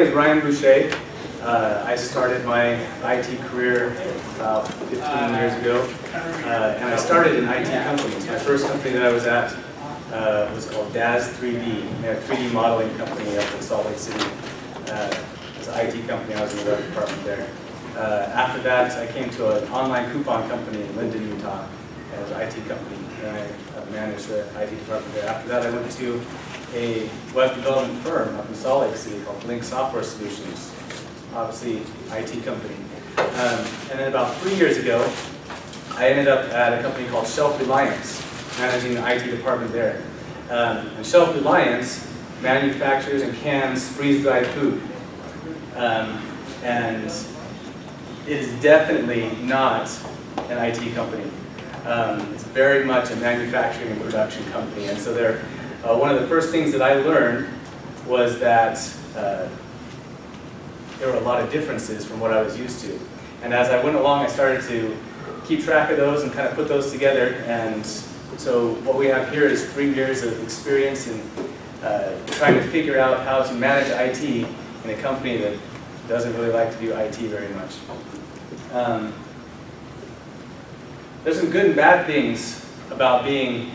name is Ryan Bouche. I started my IT career about 15 years ago, and I started in IT companies. My first company that I was at was called DAS3D, a 3D modeling company up in Salt Lake City. It was an IT company. I was in the web department there. After that, I came to an online coupon company in Linden, Utah. It was an IT company, and I managed the IT department there. After that, I went to a web development firm up in Salt Lake City called Link Software Solutions, obviously IT company. And then about 3 years ago, I ended up at a company called Shelf Reliance, managing the IT department there. And Shelf Reliance manufactures and cans freeze-dried food. And it is definitely not an IT company. It's very much a manufacturing and production company. And so they're, one of the first things that I learned was that there were a lot of differences from what I was used to. And as I went along, I started to keep track of those and kind of put those together. And so what we have here is 3 years of experience in trying to figure out how to manage IT in a company that doesn't really like to do IT very much. There's some good and bad things about being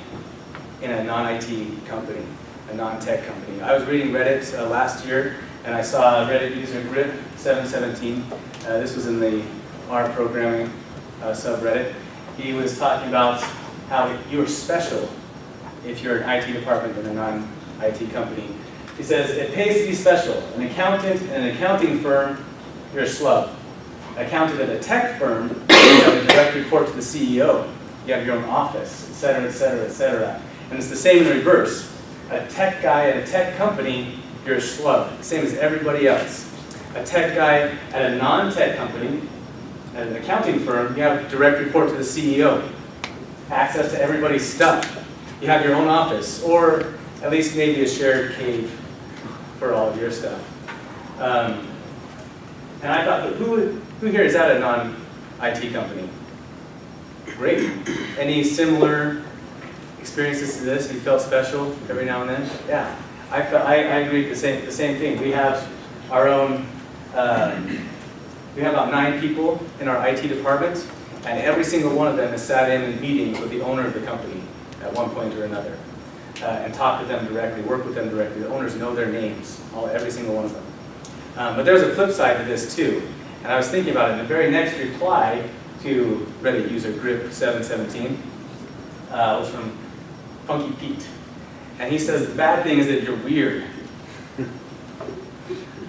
in a non-IT company, a non-tech company. I was reading Reddit last year, and I saw Reddit user Grip 717. This was in the R programming subreddit. He was talking about how you're special if you're an IT department in a non-IT company. He says, it pays to be special. An accountant in an accounting firm, you're a schlub. Accountant at a tech firm, you have a direct report to the CEO. You have your own office, et cetera, et cetera, et cetera. And it's the same in reverse. A tech guy at a tech company, you're a schlub, same as everybody else. A tech guy at a non-tech company, at an accounting firm, you have direct report to the CEO. Access to everybody's stuff. You have your own office, or at least maybe a shared cave for all of your stuff. And I thought, who here is at a non-IT company? Great. Any similar experiences to this? You felt special every now and then? Yeah. I agree with the same thing. We have our own, we have about 9 people in our IT department, and every single one of them has sat in meetings with the owner of the company at one point or another, and talked to them directly, worked with them directly. The owners know their names, every single one of them. But there's a flip side to this too, and I was thinking about it. In the very next reply to Reddit user Grip 717 was from Funky Pete. And he says, the bad thing is that you're weird.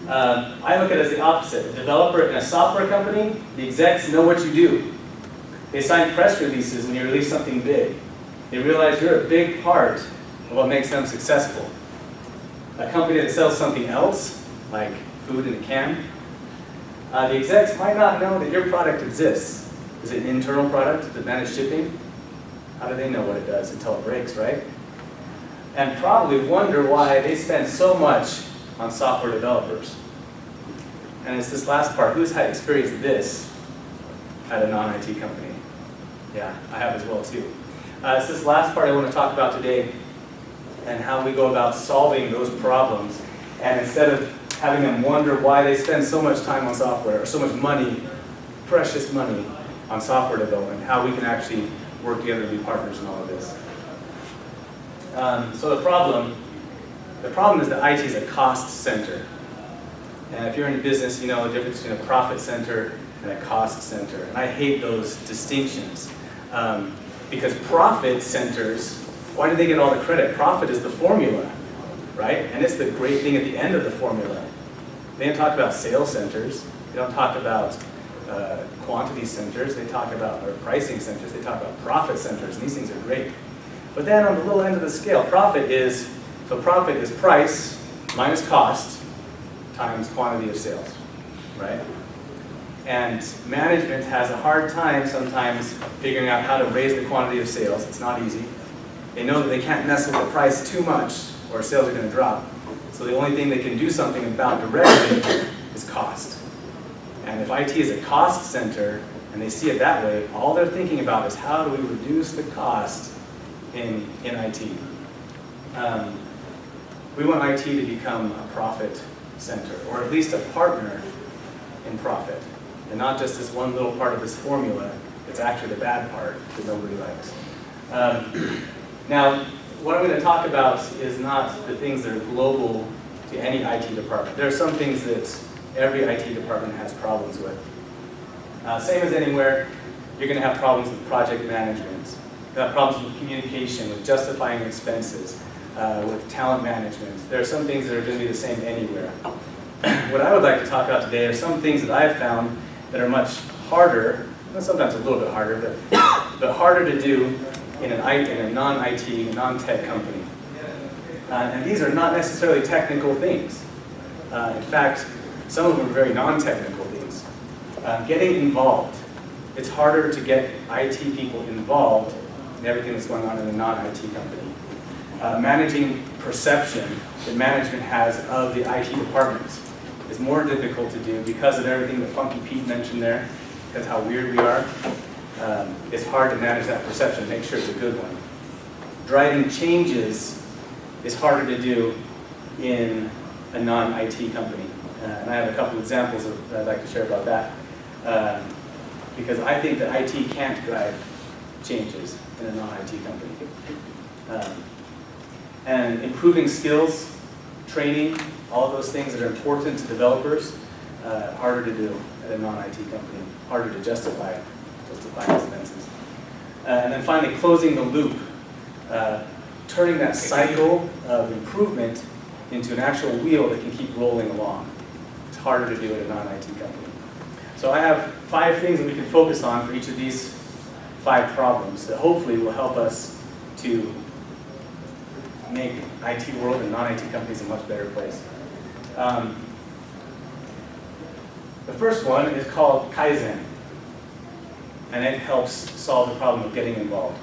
I look at it as the opposite. A developer in a software company, the execs know what you do. They sign press releases when you release something big. They realize you're a big part of what makes them successful. A company that sells something else, like food in a can, the execs might not know that your product exists. Is it an internal product? Does it manage shipping? How do they know what it does until it breaks, right? And probably wonder why they spend so much on software developers. And it's this last part. Who's had experienced this at a non-IT company? Yeah, I have as well too. It's this last part I want to talk about today, and how we go about solving those problems. And instead of having them wonder why they spend so much time on software, or so much money, precious money, on software development, how we can actually work together to be partners in all of this. So the problem is that IT is a cost center. And if you're in business, you know the difference between a profit center and a cost center. And I hate those distinctions. Because profit centers, why do they get all the credit? Profit is the formula, right? And it's the great thing at the end of the formula. They don't talk about sales centers. They don't talk about quantity centers. They talk about or pricing centers. They talk about profit centers, and these things are great. But then on the little end of the scale, profit is price minus cost times quantity of sales, right? And management has a hard time sometimes figuring out how to raise the quantity of sales. It's not easy. They know that they can't mess with the price too much or sales are going to drop. So the only thing they can do something about directly is cost. And if IT is a cost center and they see it that way, all they're thinking about is how do we reduce the cost in IT. We want IT to become a profit center, or at least a partner in profit, and not just this one little part of this formula. It's actually the bad part that nobody likes. Now, what I'm going to talk about is not the things that are global to any IT department. There are some things that every IT department has problems with. Same as anywhere, you're going to have problems with project management. You'll have problems with communication, with justifying expenses, with talent management. There are some things that are going to be the same anywhere. What I would like to talk about today are some things that I've found that are much harder, well, sometimes a little bit harder, but harder to do in a non-IT, non-tech company. And these are not necessarily technical things. In fact, some of them are very non-technical things. Getting involved. It's harder to get IT people involved in everything that's going on in a non-IT company. Managing perception that management has of the IT department is more difficult to do because of everything that Funky Pete mentioned there, because how weird we are. It's hard to manage that perception, make sure it's a good one. Driving changes is harder to do in a non-IT company. And I have a couple examples that I'd like to share about that. Because I think that IT can't drive changes in a non-IT company. And improving skills, training, all of those things that are important to developers, harder to do at a non-IT company, harder to justify expenses. And then finally, closing the loop, turning that cycle of improvement into an actual wheel that can keep rolling along. It's harder to do at a non-IT company. So I have 5 things that we can focus on for each of these 5 problems that hopefully will help us to make IT world and non-IT companies a much better place. The first one is called Kaizen, and it helps solve the problem of getting involved.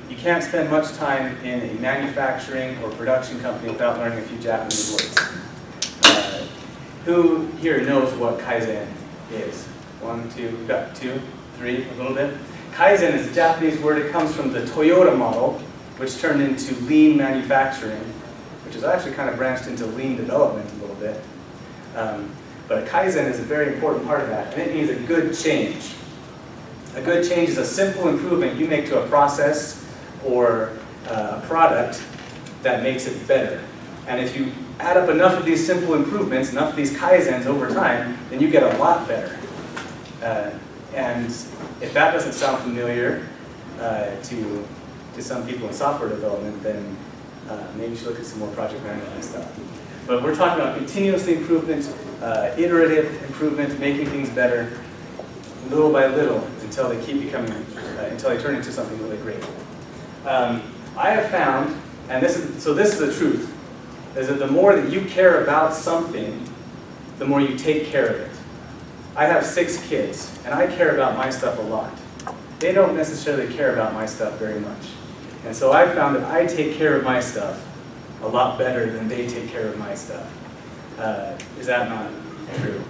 You can't spend much time in a manufacturing or production company without learning a few Japanese words. Who here knows what Kaizen is? 1, 2, we've got 2, 3, a little bit. Kaizen is a Japanese word. It comes from the Toyota model, which turned into lean manufacturing, which is actually kind of branched into lean development a little bit. But a Kaizen is a very important part of that, and it means a good change. A good change is a simple improvement you make to a process or a product that makes it better. And if you add up enough of these simple improvements, enough of these Kaizens over time, then you get a lot better. And if that doesn't sound familiar to some people in software development, then maybe you should look at some more project management stuff. But we're talking about continuous improvement, iterative improvement, making things better, little by little, until they keep becoming, until they turn into something really great. I have found, and this is the truth, is that the more that you care about something, the more you take care of it. I have 6 kids, and I care about my stuff a lot. They don't necessarily care about my stuff very much. And so I found that I take care of my stuff a lot better than they take care of my stuff. Is that not true?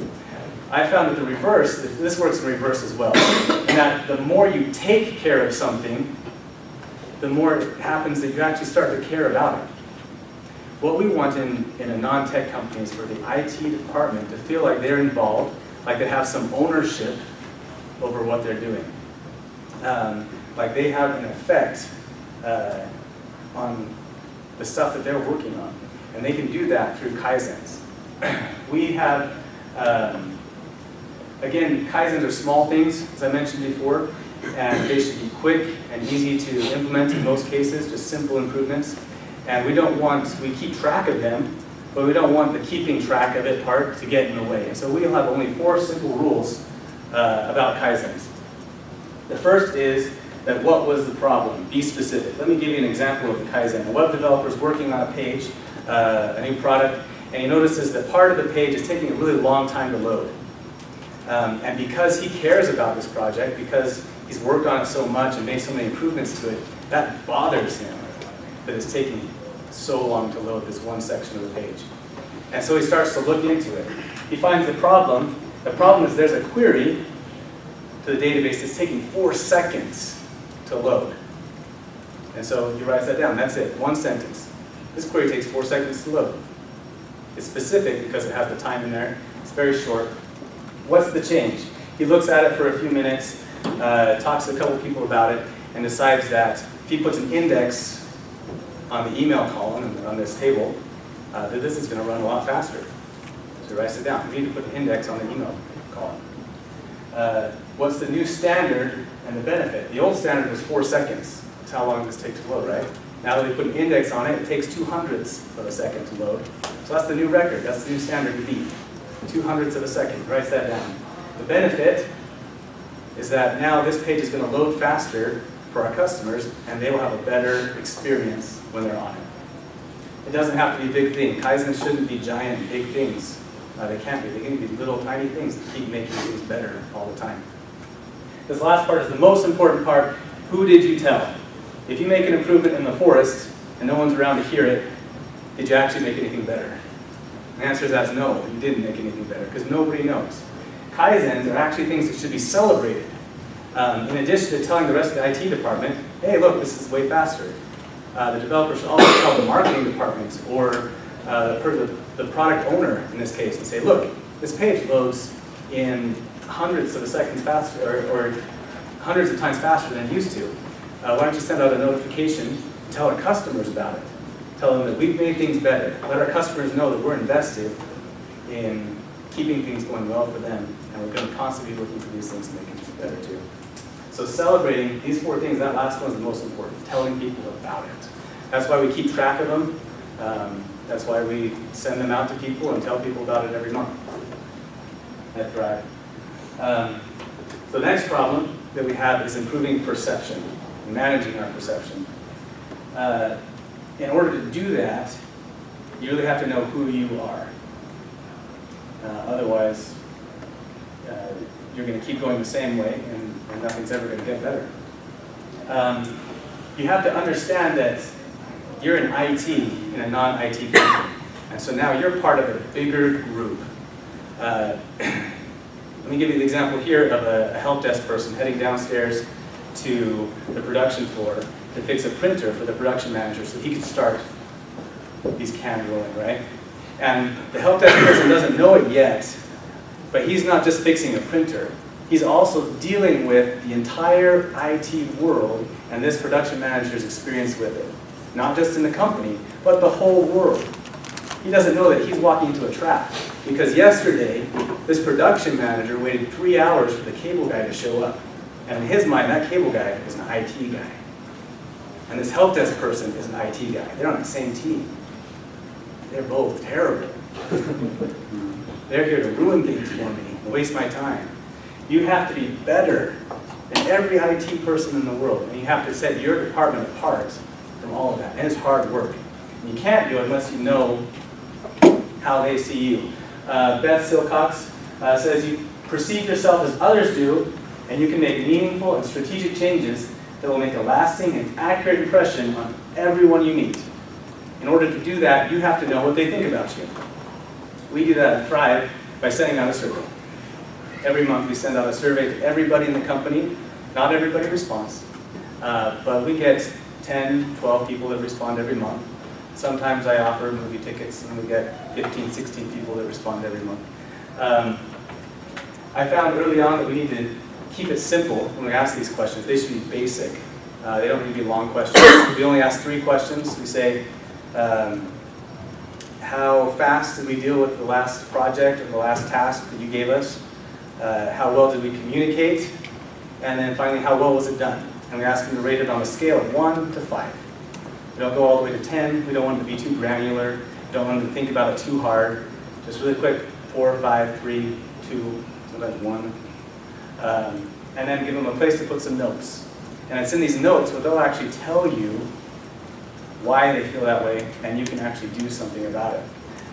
I found that the reverse, this works in reverse as well, and that the more you take care of something, the more it happens that you actually start to care about it. What we want in a non-tech company is for the IT department to feel like they're involved, like they have some ownership over what they're doing. Like they have an effect on the stuff that they're working on. And they can do that through Kaizens. We have, again, Kaizens are small things, as I mentioned before, and they should be quick and easy to implement in most cases, just simple improvements. And we keep track of them, but we don't want the keeping track of it part to get in the way. And so we'll have only 4 simple rules about Kaizens. The first is that what was the problem? Be specific. Let me give you an example of the Kaizen. A web developer is working on a page, a new product, and he notices that part of the page is taking a really long time to load. And because he cares about this project, because he's worked on it so much and made so many improvements to it, that bothers him that it's taking so long to load this one section of the page. And so he starts to look into it. He finds the problem. The problem is there's a query to the database that's taking 4 seconds to load. And so he writes that down. That's it. 1 sentence. This query takes 4 seconds to load. It's specific because it has the time in there. It's very short. What's the change? He looks at it for a few minutes, talks to a couple people about it, and decides that if he puts an index on the email column on this table, that this is going to run a lot faster. So he writes it down. We need to put an index on the email column. What's the new standard and the benefit? The old standard was 4 seconds. That's how long this takes to load, right? Now that we put an index on it, it takes 2/100ths of a second to load. So that's the new record. That's the new standard to beat. 2/100ths of a second. He writes that down. The benefit is that now this page is going to load faster for our customers, and they will have a better experience when they're on it. It doesn't have to be a big thing. Kaizen shouldn't be giant, big things. They can't be. They can be little, tiny things that keep making things better all the time. This last part is the most important part. Who did you tell? If you make an improvement in the forest and no one's around to hear it, did you actually make anything better? The answer is that's no, you didn't make anything better because nobody knows. Kaizens are actually things that should be celebrated. In addition to telling the rest of the IT department, hey, look, this is way faster. The developer should also tell the marketing department or the product owner in this case and say, look, this page loads in hundreds of seconds faster or hundreds of times faster than it used to. Why don't you send out a notification and tell our customers about it? Tell them that we've made things better. Let our customers know that we're invested in keeping things going well for them, and we're going to constantly be looking for these things to make it better too. So celebrating these 4 things, that last one is the most important, telling people about it. That's why we keep track of them. That's why we send them out to people and tell people about it every month. At Thrive. So the next problem that we have is improving perception, managing our perception. In order to do that, you really have to know who you are. Otherwise, you're going to keep going the same way and nothing's ever going to get better. You have to understand that you're in IT in a non-IT company. And so now you're part of a bigger group. Let me give you the example here of a help desk person heading downstairs to the production floor to fix a printer for the production manager so he can start these cans rolling, right? And the help desk person doesn't know it yet, but he's not just fixing a printer. He's also dealing with the entire IT world and this production manager's experience with it. Not just in the company, but the whole world. He doesn't know that he's walking into a trap. Because yesterday, this production manager waited 3 hours for the cable guy to show up. And in his mind, that cable guy is an IT guy. And this help desk person is an IT guy. They're on the same team. They're both terrible. They're here to ruin things for me and waste my time. You have to be better than every IT person in the world. And you have to set your department apart from all of that. And it's hard work. And you can't do it unless you know how they see you. Beth Silcox says you perceive yourself as others do, and you can make meaningful and strategic changes that will make a lasting and accurate impression on everyone you meet. In order to do that, you have to know what they think about you. We do that at Thrive by sending out a survey. Every month we send out a survey to everybody in the company. Not everybody responds, but we get 10, 12 people that respond every month. Sometimes I offer movie tickets and we get 15, 16 people that respond every month. I found early on that we need to keep it simple when we ask these questions. They should be basic. They don't need to be long questions. We only ask 3 questions. We say, how fast did we deal with the last project or the last task that you gave us? How well did we communicate? And then finally, how well was it done? And we ask them to rate it on a scale of 1 to 5. We don't go all the way to 10. We don't want them to be too granular. We don't want them to think about it too hard. Just really quick, 4, 5, 3, 2, sometimes 1. And then give them a place to put some notes. And it's in these notes where they'll actually tell you why they feel that way, and you can actually do something about it.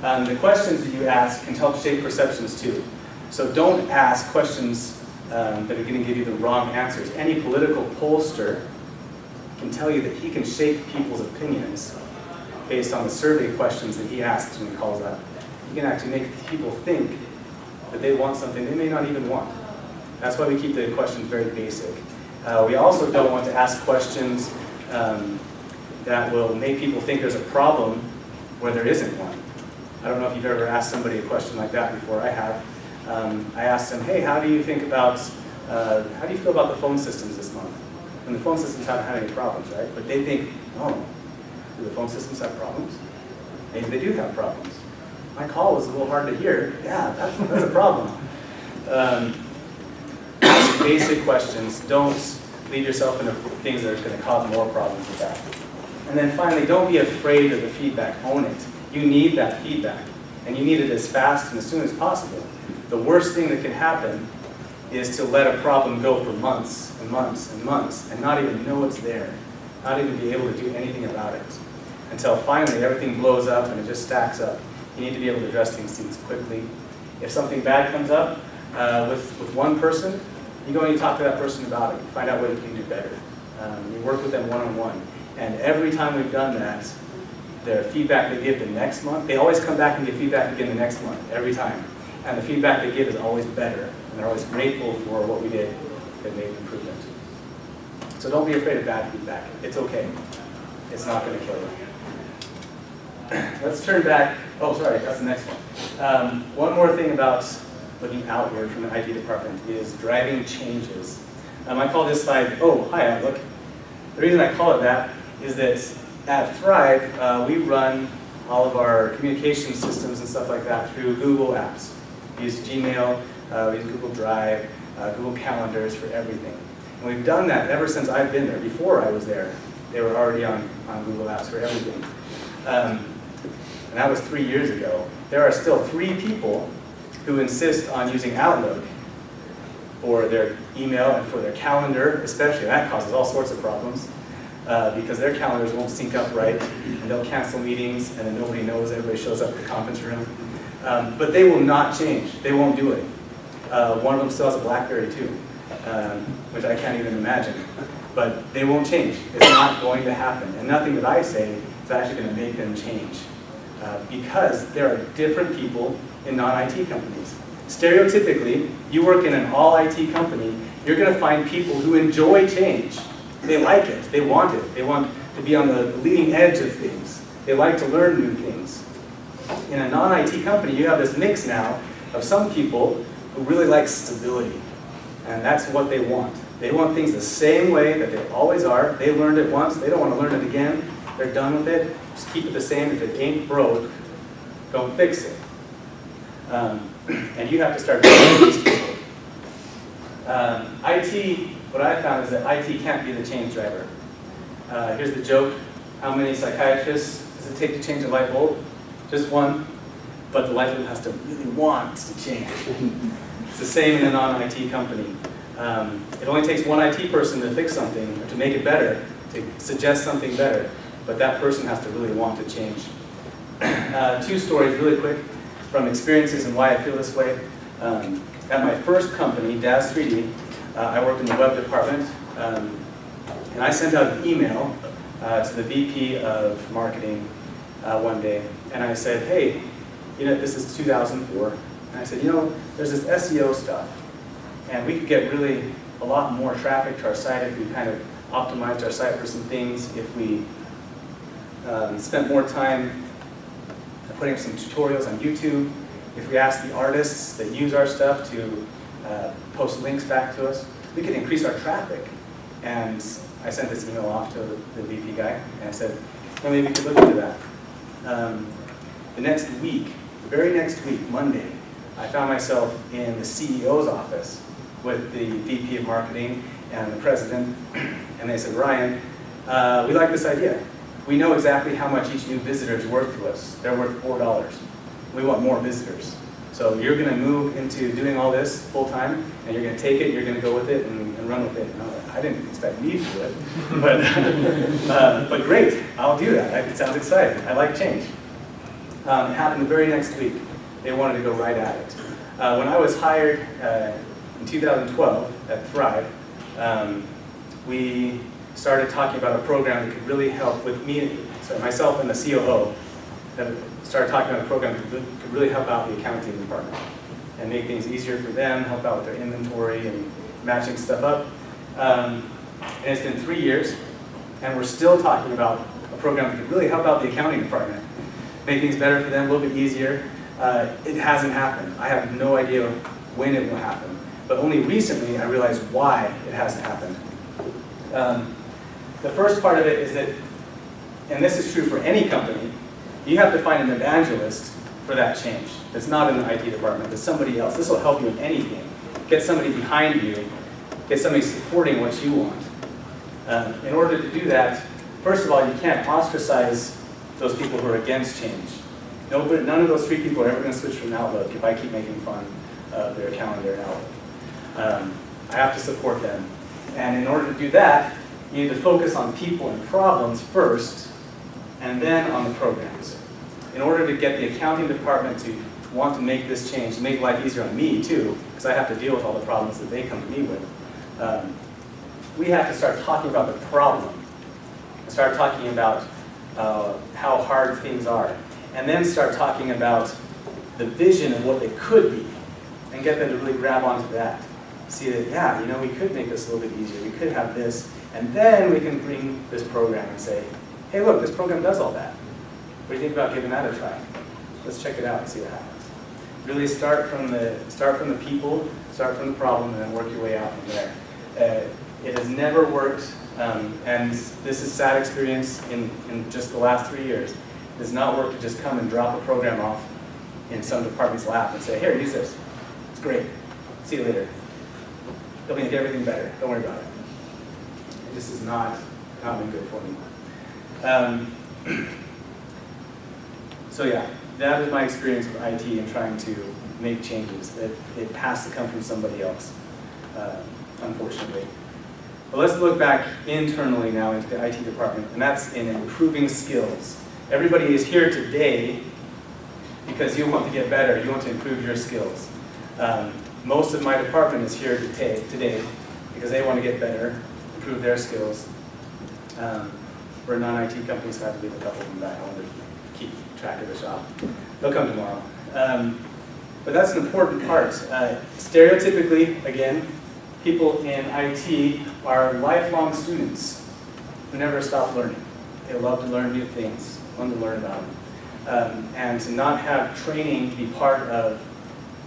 The questions that you ask can help shape perceptions too. So don't ask questions that are going to give you the wrong answers. Any political pollster can tell you that he can shape people's opinions based on the survey questions that he asks when he calls up. He can actually make people think that they want something they may not even want. That's why we keep the questions very basic. We also don't want to ask questions that will make people think there's a problem where there isn't one. I don't know if you've ever asked somebody a question like that before. I have. I asked them, hey, how do you feel about the phone systems this month? And the phone systems haven't had any problems, right? But they think, oh, do the phone systems have problems? Maybe they do have problems. My call was a little hard to hear. Yeah, that's a problem. Ask basic questions. Don't lead yourself into things that are going to cause more problems with that. And then finally, don't be afraid of the feedback. Own it. You need that feedback. And you need it as fast and as soon as possible. The worst thing that can happen is to let a problem go for months and months and months and not even know it's there. Not even be able to do anything about it. Until finally everything blows up and it just stacks up. You need to be able to address things quickly. If something bad comes up with one person, you go and you talk to that person about it. You find out what you can do better. You work with them one-on-one. And every time we've done that, the feedback they give the next month, they always come back and give feedback again the next month, every time. And the feedback they give is always better. And they're always grateful for what we did that made improvement. So don't be afraid of bad feedback. It's okay. It's not going to kill you. Let's turn back. Oh, sorry, that's the next one. One more thing about looking outward from the IT department is driving changes. I call this slide, oh, hi, Outlook. The reason I call it that is that at Thrive, we run all of our communication systems and stuff like that through Google Apps. We use Gmail, we use Google Drive, Google Calendars for everything. And we've done that ever since I've been there. Before I was there, they were already on Google Apps for everything. And that was 3 years ago. There are still 3 people who insist on using Outlook for their email and for their calendar, especially. That causes all sorts of problems because their calendars won't sync up right, and they'll cancel meetings, and then nobody knows. Everybody shows up at the conference room. But they will not change. They won't do it. One of them still has a BlackBerry too, which I can't even imagine. But they won't change. It's not going to happen. And nothing that I say is actually going to make them change. Because there are different people in non-IT companies. Stereotypically, you work in an all-IT company, you're going to find people who enjoy change. They like it. They want it. They want to be on the leading edge of things. They like to learn new things. In a non-IT company, you have this mix now of some people who really like stability. And that's what they want. They want things the same way that they always are. They learned it once. They don't want to learn it again. They're done with it. Just keep it the same. If it ain't broke, don't fix it. And you have to start doing these people. IT, what I found is that IT can't be the change driver. Here's the joke. How many psychiatrists does it take to change a light bulb? Just one. But the light bulb has to really want to change. It's the same in a non-IT company. It only takes one IT person to fix something, or to make it better, to suggest something better. But that person has to really want to change. 2 stories really quick from experiences and why I feel this way. At my first company, DAS 3D, I worked in the web department, and I sent out an email to the VP of marketing one day, and I said, hey, this is 2004, and I said, there's this SEO stuff, and we could get really a lot more traffic to our site if we kind of optimized our site for some things, if we spent more time putting up some tutorials on YouTube, if we asked the artists that use our stuff to post links back to us, we could increase our traffic. And I sent this email off to the VP guy, and I said, well, maybe we could look into that. The next week, the very next week, Monday, I found myself in the CEO's office with the VP of marketing and the president, and they said, Ryan, we like this idea. We know exactly how much each new visitor is worth to us. They're worth $4. We want more visitors. So you're going to move into doing all this full time, and you're going to take it, you're going to go with it, and run with it. And I didn't expect me to do it, but great, I'll do that. It sounds exciting. I like change. It happened the very next week. They wanted to go right at it. When I was hired in 2012 at Thrive, we started talking about a program that could really help with me, myself and the COO, that started talking about a program that could really help out the accounting department and make things easier for them, help out with their inventory and matching stuff up. And it's been 3 years, and we're still talking about a program that could really help out the accounting department. make things better for them, a little bit easier. It hasn't happened. I have no idea when it will happen. But only recently I realized why it hasn't happened. The first part of it is that, and this is true for any company, you have to find an evangelist for that change. It's not in the IT department, it's somebody else. This will help you in anything. Get somebody behind you, get somebody supporting what you want. In order to do that, first of all, you can't ostracize those people who are against change. None of those 3 people are ever going to switch from Outlook if I keep making fun of their calendar in Outlook. I have to support them. And in order to do that, you need to focus on people and problems first, and then on the programs. In order to get the accounting department to want to make this change, to make life easier on me too, because I have to deal with all the problems that they come to me with, we have to start talking about the problem, and start talking about how hard things are, and then start talking about the vision of what they could be, and get them to really grab onto that. See that, yeah, we could make this a little bit easier, we could have this, and then we can bring this program and say, hey look, this program does all that. What do you think about giving that a try? Let's check it out and see what happens. Really start from the people, start from the problem, and then work your way out from there. It has never worked, and this is sad experience in just the last 3 years. It does not work to just come and drop a program off in some department's lap and say, here, use this. It's great. See you later. It'll make everything better. Don't worry about it. This has not been good for me. So yeah, that is my experience with IT and trying to make changes. It has to come from somebody else, unfortunately. But let's look back internally now into the IT department, and that's in improving skills. Everybody is here today because you want to get better, you want to improve your skills. Most of my department is here today because they want to get better, improve their skills. We're a non-IT company, so I have to leave a couple of them back. I want to keep track of the shop. They'll come tomorrow. But that's an important part. Stereotypically, again, people in IT are lifelong students who never stop learning. They love to learn new things, love to learn about them. And to not have training be part of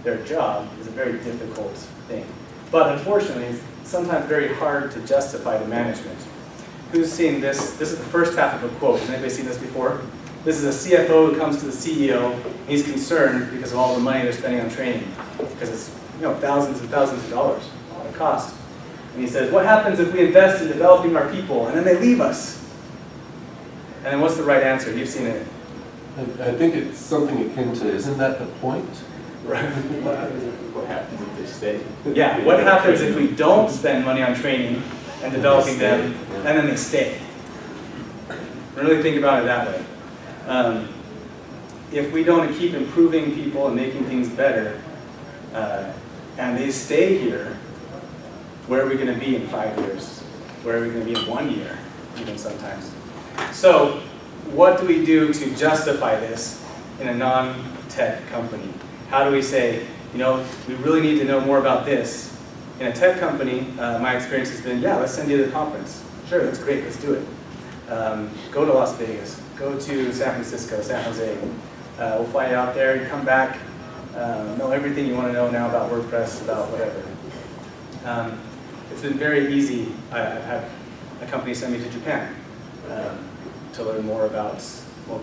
their job is a very difficult thing. But unfortunately, it's sometimes very hard to justify to management. Who's seen this? This is the first half of a quote. Has anybody seen this before? This is a CFO who comes to the CEO. He's concerned because of all the money they're spending on training, because it's thousands and thousands of dollars, a lot of cost. And he says, what happens if we invest in developing our people and then they leave us? And then what's the right answer? You've seen it. I think it's something akin to, isn't that the point? Right. What happens if they stay? Yeah, what happens if we don't spend money on training and developing them, and then they stay? Really think about it that way. If we don't keep improving people and making things better, and they stay here, where are we going to be in 5 years? Where are we going to be in 1 year, even sometimes? So, what do we do to justify this in a non-tech company? How do we say, we really need to know more about this? In a tech company, my experience has been, yeah, let's send you to the conference. Sure, that's great, let's do it. Go to Las Vegas, go to San Francisco, San Jose. We'll fly you out there, you come back, know everything you want to know now about WordPress, about whatever. It's been very easy. I've had a company send me to Japan to learn more about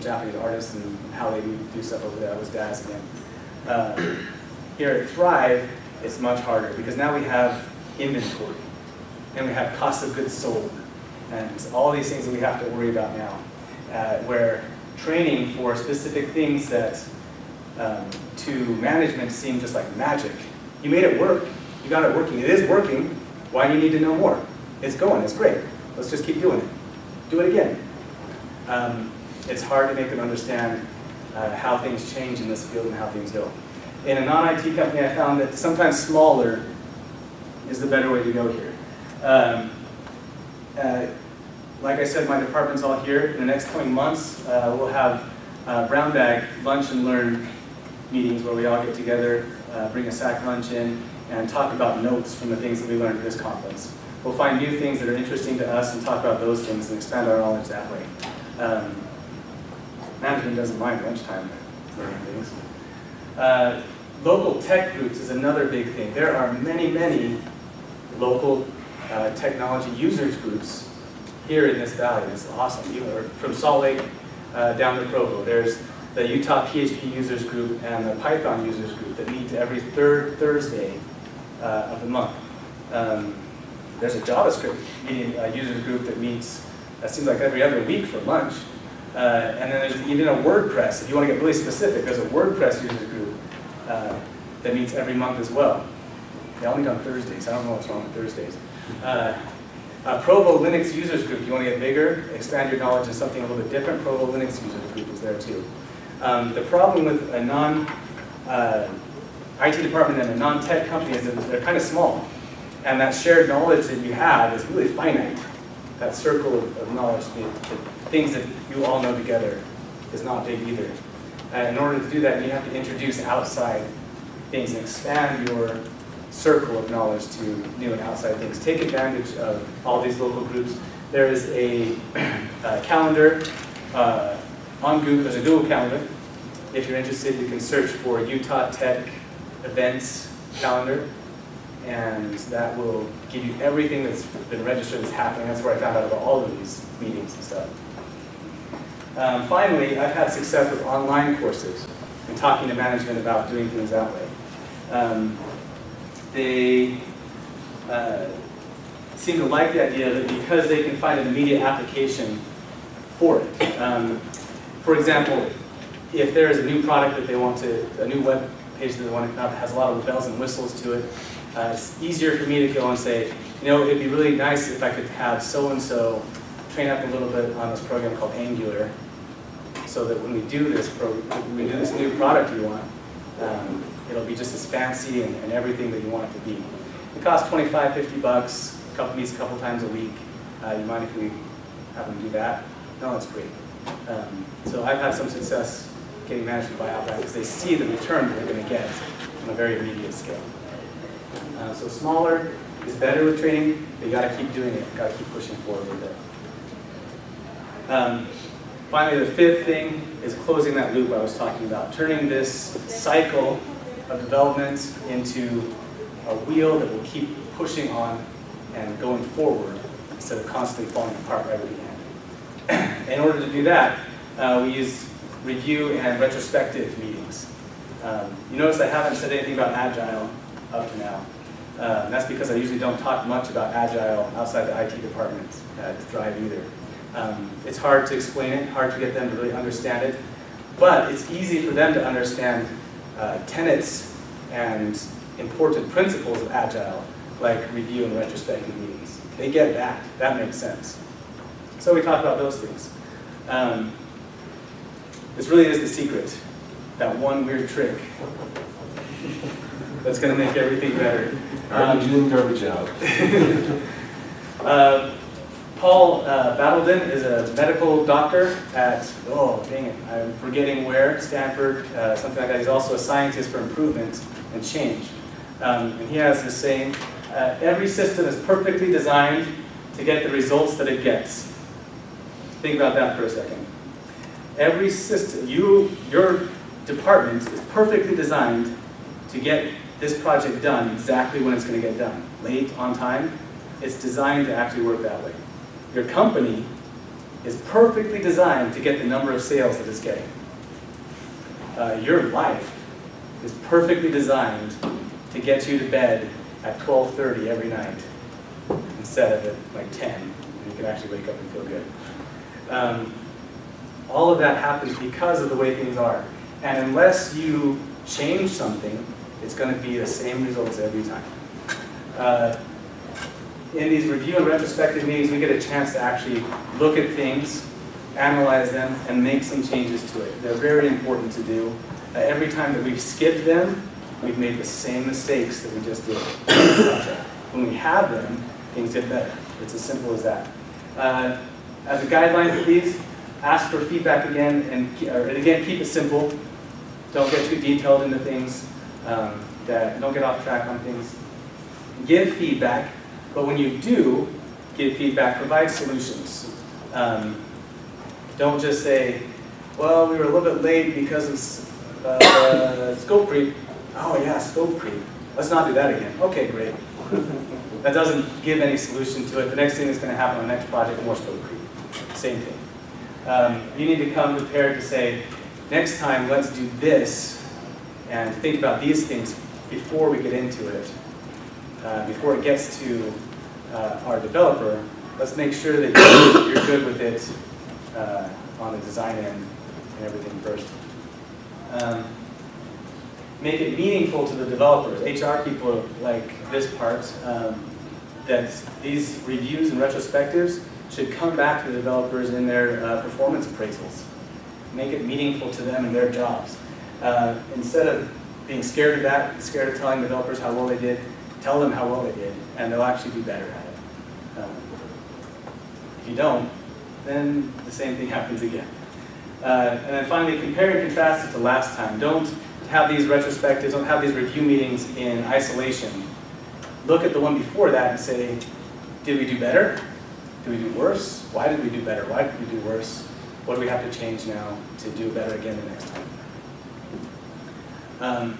Japanese artists and how they do stuff over there. I was Daz again. Here at Thrive, it's much harder because now we have inventory and we have cost of goods sold and all these things that we have to worry about now. Where training for specific things that to management seem just like magic. You made it work. You got it working. It is working. Why do you need to know more? It's going. It's great. Let's just keep doing it. Do it again. It's hard to make them understand how things change in this field and how things go. In a non-IT company, I found that sometimes smaller is the better way to go here. Like I said, my department's all here. In the next coming months, we'll have brown bag lunch and learn meetings where we all get together, bring a sack lunch in, and talk about notes from the things that we learned at this conference. We'll find new things that are interesting to us and talk about those things and expand our knowledge that way. Management doesn't mind lunchtime learning things. Local tech groups is another big thing. There are many local technology users groups here in this valley. It's awesome. From Salt Lake down to Provo, there's the Utah PHP users group and the Python users group that meet every third Thursday of the month. There's a JavaScript users group that meets, that seems like every other week for lunch. And then there's even a WordPress. If you want to get really specific, there's a WordPress user group that meets every month as well. They all meet on Thursdays. I don't know what's wrong with Thursdays. Provo Linux users group. You want to get bigger, expand your knowledge in something a little bit different. Provo Linux users group is there too. The problem with a non-IT department and a non-tech company is that they're kind of small. And that shared knowledge that you have is really finite. That circle of knowledge, the things that you all know together, is not big either. In order to do that, you have to introduce outside things and expand your circle of knowledge to new and outside things. Take advantage of all these local groups. There is a calendar on Google. There's a Google Calendar. If you're interested, you can search for Utah Tech Events Calendar, and that will give you everything that's been registered that's happening. That's where I found out about all of these meetings and stuff. Finally, I've had success with online courses and talking to management about doing things that way. They seem to like the idea that because they can find an immediate application for it. For example, if there is a new product that they want to, a new web page that they want to have that has a lot of bells and whistles to it, it's easier for me to go and say, you know, it'd be really nice if I could have so-and-so train up a little bit on this program called Angular, so that when we do this new product you want, it'll be just as fancy and everything that you want it to be. It costs $25, $50, meets a couple times a week. You mind if we have them do that? No, that's great. So I've had some success getting management to buy out that because they see the return that they're going to get on a very immediate scale. So smaller is better with training, but you got to keep doing it. You got to keep pushing forward with it. Finally, the fifth thing is closing that loop I was talking about, turning this cycle of development into a wheel that will keep pushing on and going forward instead of constantly falling apart right at the end. In order to do that, we use review and retrospective meetings. You notice I haven't said anything about Agile up to now. That's because I usually don't talk much about Agile outside the IT department at Thrive either. It's hard to explain it, hard to get them to really understand it, but it's easy for them to understand tenets and important principles of Agile, like review and retrospective meetings. They get that. That makes sense. So we talk about those things. This really is the secret, that one weird trick that's going to make everything better. Garbage in, garbage out. Paul Battledon is a medical doctor at, oh dang it, I'm forgetting where, Stanford, something like that. He's also a scientist for improvement and change. And he has this saying, every system is perfectly designed to get the results that it gets. Think about that for a second. Every system, your department is perfectly designed to get this project done exactly when it's going to get done. Late, on time, it's designed to actually work that way. Your company is perfectly designed to get the number of sales that it's getting. Your life is perfectly designed to get you to bed at 12:30 every night instead of at like 10, and you can actually wake up and feel good. All of that happens because of the way things are. And unless you change something, it's going to be the same results every time. In these review and retrospective meetings, we get a chance to actually look at things, analyze them, and make some changes to it. They're very important to do. Every time that we've skipped them, we've made the same mistakes that we just did. When we have them, things get better. It's as simple as that. As a guideline for these, ask for feedback again, and again, keep it simple. Don't get too detailed into things. Don't get off track on things. Give feedback, but when you do give feedback, provide solutions. Don't just say, Well, we were a little bit late because of scope creep. Oh yeah, scope creep. Let's not do that again. Okay, great. That doesn't give any solution to it. The next thing that's going to happen on the next project, more scope creep. Same thing. You need to come prepared to say, next time let's do this and think about these things before we get into it. Before it gets to our developer, let's make sure that you're good with it on the design end and everything first. Make it meaningful to the developers. HR people like this part, that these reviews and retrospectives should come back to the developers in their performance appraisals. Make it meaningful to them in their jobs. Instead of being scared of that, scared of telling developers how well they did, tell them how well they did, and they'll actually be better at it. If you don't, then the same thing happens again. And then finally, compare and contrast it to last time. Don't have these retrospectives, don't have these review meetings in isolation. Look at the one before that and say, did we do better? Did we do worse? Why did we do better? Why did we do worse? What do we have to change now to do better again the next time?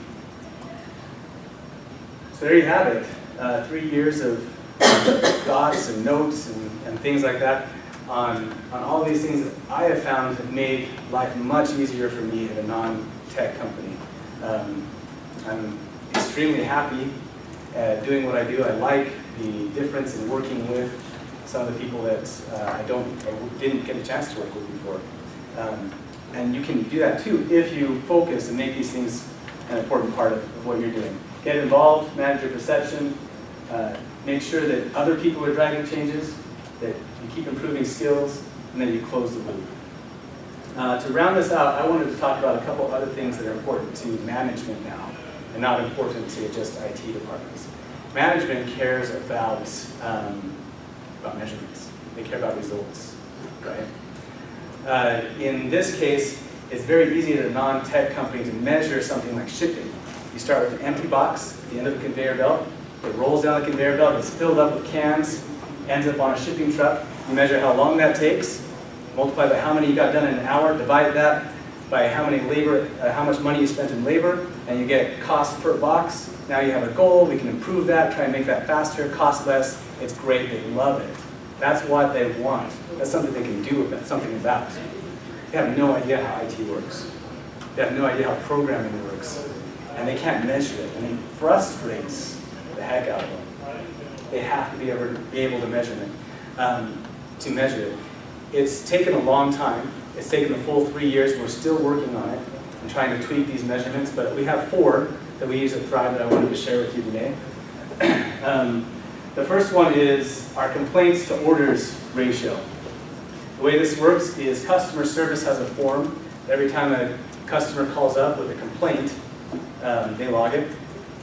So there you have it. 3 years of thoughts and notes and things like that on all these things that I have found have made life much easier for me at a non-tech company. I'm extremely happy at doing what I do. I like the difference in working with some of the people that I didn't get a chance to work with before. And you can do that too if you focus and make these things an important part of what you're doing. Get involved, manage your perception, make sure that other people are driving changes, that you keep improving skills, and then you close the loop. To round this out, I wanted to talk about a couple other things that are important to management now, and not important to just IT departments. Management cares about measurements. They care about results, right? In this case, it's very easy at a non-tech company to measure something like shipping. You start with an empty box at the end of the conveyor belt. It rolls down the conveyor belt. It's filled up with cans, ends up on a shipping truck. You measure how long that takes, multiply by how many you got done in an hour, divide that by how much money you spent in labor, and you get cost per box. Now you have a goal. We can improve that, try and make that faster, cost less. It's great. They love it. That's what they want. That's something they can do about, something about. They have no idea how IT works. They have no idea how programming works. And they can't measure it. And it frustrates the heck out of them. They have to be able to measure it. It's taken a long time. It's taken the full 3 years. We're still working on it and trying to tweak these measurements. But we have 4 that we use at Thrive that I wanted to share with you today. The first one is our complaints to orders ratio. The way this works is customer service has a form. Every time a customer calls up with a complaint, they log it.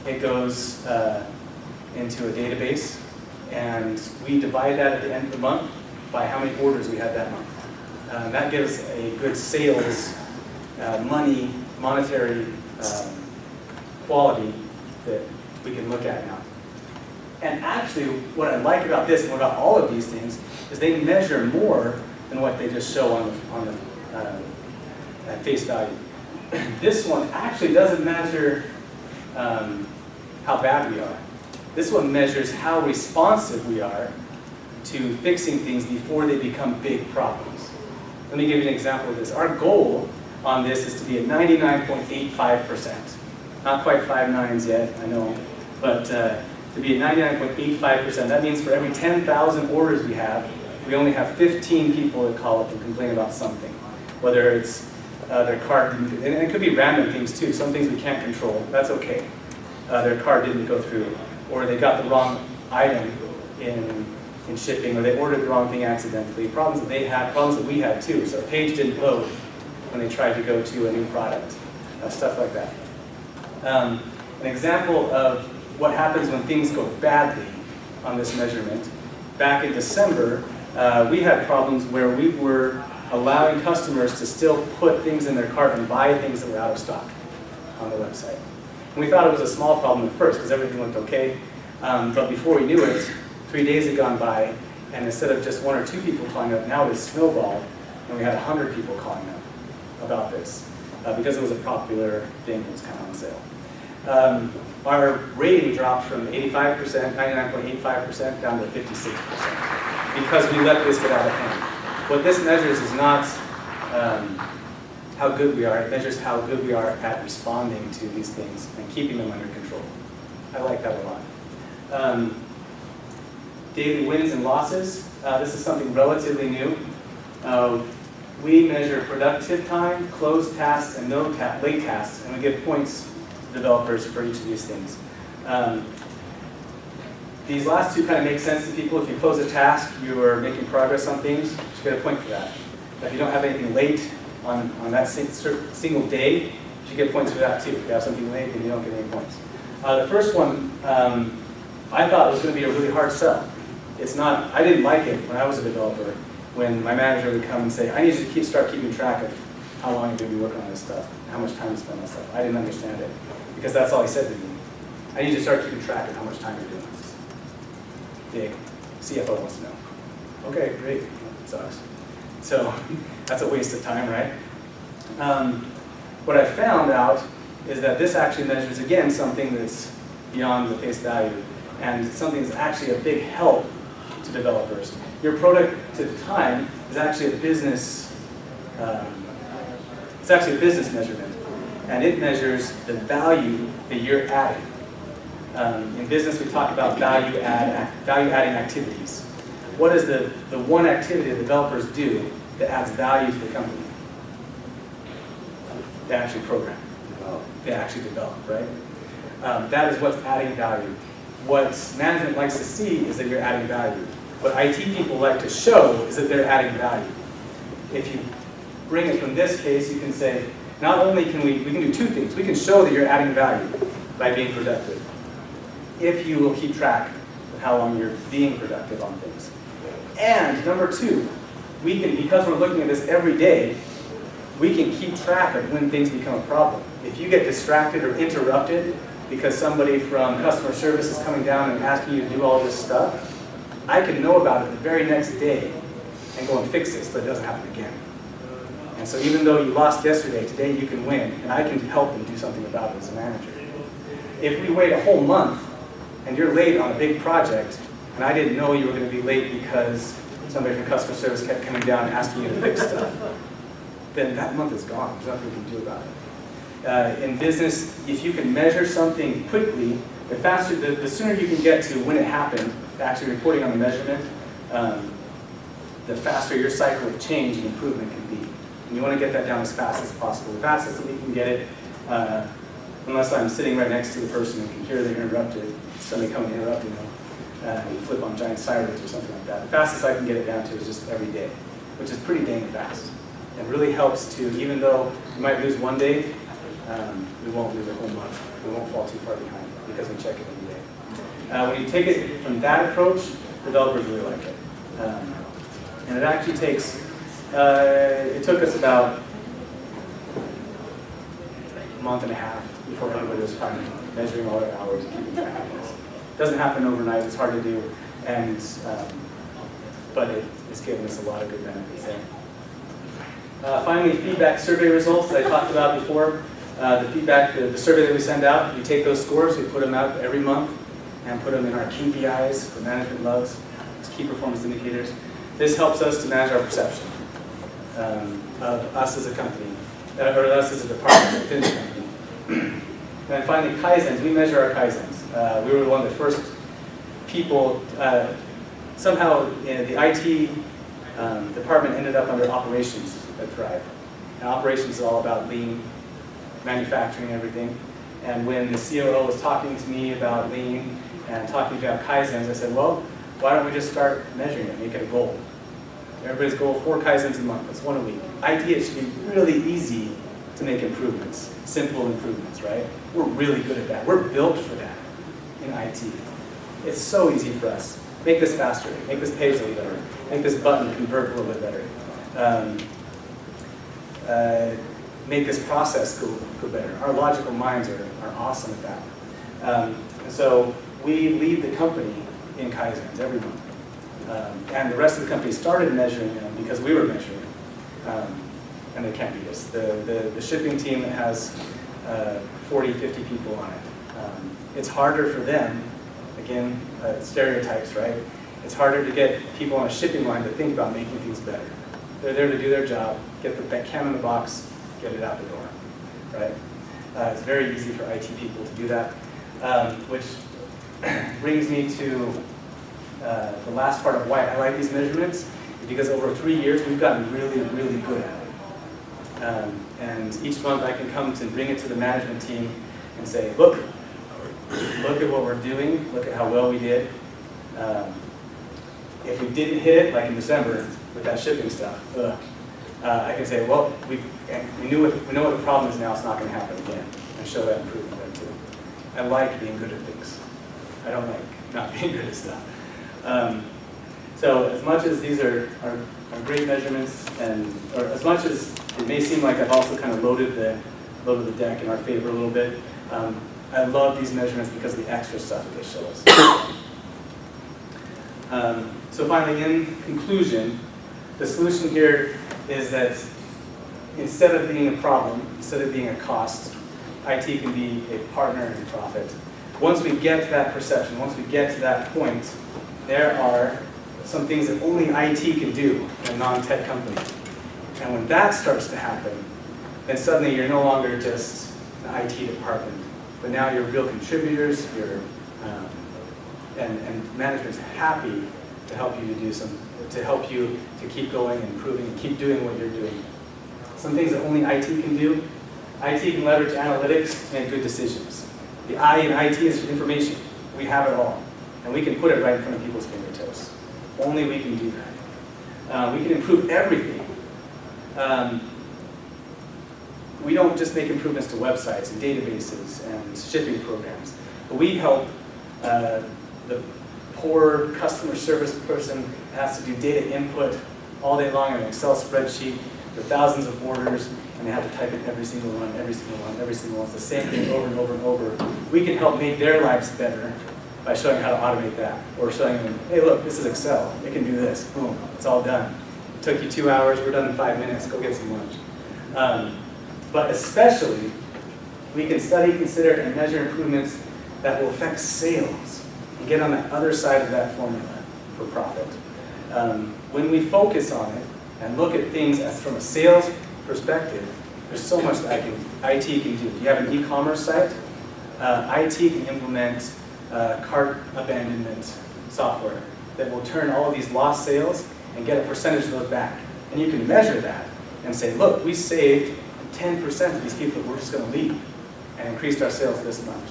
It goes into a database, and we divide that at the end of the month by how many orders we had that month. That gives a good sales, monetary quality that we can look at now. And actually, what I like about this and about all of these things is they measure more than what they just show on the at face value. This one actually doesn't measure how bad we are. This one measures how responsive we are to fixing things before they become big problems. Let me give you an example of this. Our goal on this is to be at 99.85%. Not quite 5 nines yet, I know, but to be at 99.85%. That means for every 10,000 orders we have, we only have 15 people that call up and complain about something. Whether it's their card didn't, and it could be random things too, some things we can't control, that's okay. Their card didn't go through, or they got the wrong item in shipping, or they ordered the wrong thing accidentally, problems that they had, problems that we had too. So a page didn't load when they tried to go to a new product, stuff like that. An example of what happens when things go badly on this measurement, back in December, we had problems where we were allowing customers to still put things in their cart and buy things that were out of stock on the website. And we thought it was a small problem at first because everything looked okay, but before we knew it, 3 days had gone by, and instead of just 1 or 2 people calling up, now it snowballed, and we had 100 people calling up. about this because it was a popular thing that was kind of on sale. Our rating dropped from 85%, 99.85% down to 56% because we let this get out of hand. What this measures is not how good we are, it measures how good we are at responding to these things and keeping them under control. I like that a lot. Daily wins and losses. This is something relatively new. We measure productive time, closed tasks, and late tasks, and we give points to developers for each of these things. These last two kind of make sense to people. If you close a task, you are making progress on things, you should get a point for that. If you don't have anything late on that single day, you should get points for that too. If you have something late, then you don't get any points. The first one, I thought was going to be a really hard sell. It's not, I didn't like it when I was a developer, when my manager would come and say, I need you to start keeping track of how long you're going to be working on this stuff, how much time you spend on this stuff. I didn't understand it, because that's all he said to me. I need you to start keeping track of how much time you're doing this. The CFO wants to know. Okay, great, that sucks. So that's a waste of time, right? What I found out is that this actually measures, again, something that's beyond the face value, and something that's actually a big help to developers. Your productive time is actually a business, it's actually a business measurement, and it measures the value that you're adding. In business, we talk about value-adding activities. What is the one activity that developers do that adds value to the company? They actually program. They actually develop, right? That is what's adding value. What management likes to see is that you're adding value. What IT people like to show is that they're adding value. If you bring it from this case, you can say, not only can we can do two things. We can show that you're adding value by being productive, if you will keep track of how long you're being productive on things. And number two, we can, because we're looking at this every day, we can keep track of when things become a problem. If you get distracted or interrupted because somebody from customer service is coming down and asking you to do all this stuff, I can know about it the very next day and go and fix it so it doesn't happen again. And so even though you lost yesterday, today you can win, and I can help and do something about it as a manager. If we wait a whole month and you're late on a big project, and I didn't know you were going to be late because somebody from customer service kept coming down and asking you to fix stuff, then that month is gone. There's nothing you can do about it. In business, if you can measure something quickly, the sooner you can get to when it happened, actually reporting on the measurement, the faster your cycle of change and improvement can be. And you want to get that down as fast as possible. The fastest that we can get it, unless I'm sitting right next to the person and can hear they're interrupted, somebody come and interrupt, and flip on giant sirens or something like that. The fastest I can get it down to is just every day, which is pretty dang fast. It really helps to, even though you might lose one day, we won't lose a whole month. We won't fall too far behind because we check it every day. When you take it from that approach, developers really like it. And it actually takes, it took us about a month and a half before everybody was finally measuring all their hours and keeping track of this. It doesn't happen overnight, it's hard to do, and but it's given us a lot of good benefits there. Finally, feedback survey results that I talked about before. The feedback, the survey that we send out, we take those scores, we put them out every month, and put them in our KPIs, the management loves, it's key performance indicators. This helps us to manage our perception of us as a company, or us as a department within the company. And finally, Kaizens, we measure our Kaizens. We were one of the first people, somehow the IT department ended up under operations at Thrive. And operations is all about lean, manufacturing, everything. And when the COO was talking to me about lean and talking about Kaizens, I said, well, why don't we just start measuring it, make it a goal. Everybody's goal, 4 Kaizens a month, that's 1 a week. IT, it should be really easy to make improvements, simple improvements, right? We're really good at that. We're built for that in IT. It's so easy for us. Make this faster, make this page a little better, make this button convert a little bit better. Make this process go better. Our logical minds are awesome at that. And so we lead the company in Kaizens every month. And the rest of the company started measuring them because we were measuring them. and they can't beat us. The shipping team that has 40, 50 people on it, it's harder for them, again, stereotypes, right? It's harder to get people on a shipping line to think about making things better. They're there to do their job, get that can in the box, get it out the door, right? It's very easy for IT people to do that, which brings me to the last part of why I like these measurements, because over 3 years we've gotten really, really good at it. And each month I can come to bring it to the management team and say, look at what we're doing, look at how well we did. If we didn't hit it, like in December with that shipping stuff, I can say, well, we know what the problem is now, it's not going to happen again, and show that improvement there too. I like being good at things. I don't like not being good at stuff. So as much as these are great measurements, or as much as it may seem like I've also kind of loaded the deck in our favor a little bit, I love these measurements because of the extra stuff that they show us. So finally, in conclusion, the solution here is that instead of being a problem, instead of being a cost, IT can be a partner in profit. Once we get to that perception, once we get to that point, there are some things that only IT can do in a non-tech company. And when that starts to happen, then suddenly you're no longer just an IT department, but now you're real contributors, and management's happy to help you to help you to keep going and improving and keep doing what you're doing. Some things that only IT can do. IT can leverage analytics to make good decisions. The I in IT is information. We have it all. And we can put it right in front of people's fingertips. Only we can do that. We can improve everything. We don't just make improvements to websites and databases and shipping programs, but we help the poor customer service person that has to do data input all day long in an Excel spreadsheet with thousands of orders, and they have to type in every single one, every single one, every single one. It's the same thing over and over and over. We can help make their lives better by showing how to automate that, or showing them, hey, look, this is Excel. It can do this. Boom, it's all done. It took you 2 hours. We're done in 5 minutes. Go get some lunch. But especially, we can study, consider, and measure improvements that will affect sales and get on the other side of that formula for profit. When we focus on it and look at things as from a sales perspective, there's so much that IT can do. If you have an e-commerce site, IT can implement cart abandonment software that will turn all of these lost sales and get a percentage of those back. And you can measure that and say, look, we saved 10% of these people that were just going to leave and increased our sales this much.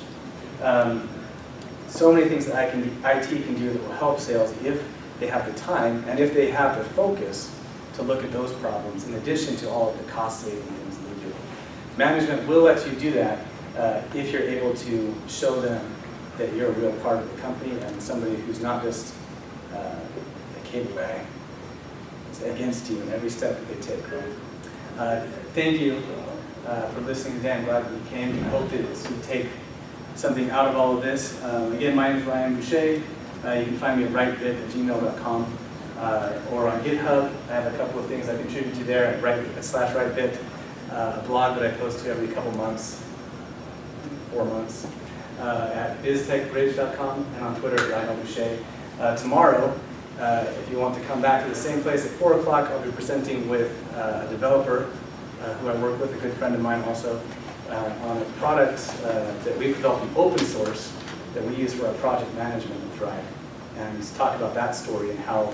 So many things that IT can do that will help sales if they have the time and if they have the focus to look at those problems in addition to all of the cost-saving things that we do. Management will let you do that if you're able to show them that you're a real part of the company and somebody who's not just a cable guy. It's against you in every step that they take, right? Thank you for listening today. I'm glad that you came. I hope that you take something out of all of this. Again, my name is Bouche. You can find me at writebit@gmail.com or on GitHub. I have a couple of things I contribute to there at /writebit, a blog that I post to every couple months, 4 months, at biztechbridge.com and on Twitter at Bouche. Tomorrow, if you want to come back to the same place at 4 o'clock, I'll be presenting with a developer who I work with, a good friend of mine also, on a product that we've developed in open source that we use for our project management at Thrive, and talk about that story and how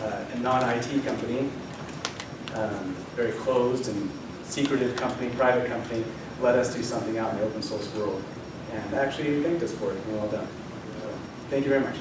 a non-IT company, very closed and secretive company, private company, let us do something out in the open source world, and actually thanked us for it, and well done. So, thank you very much.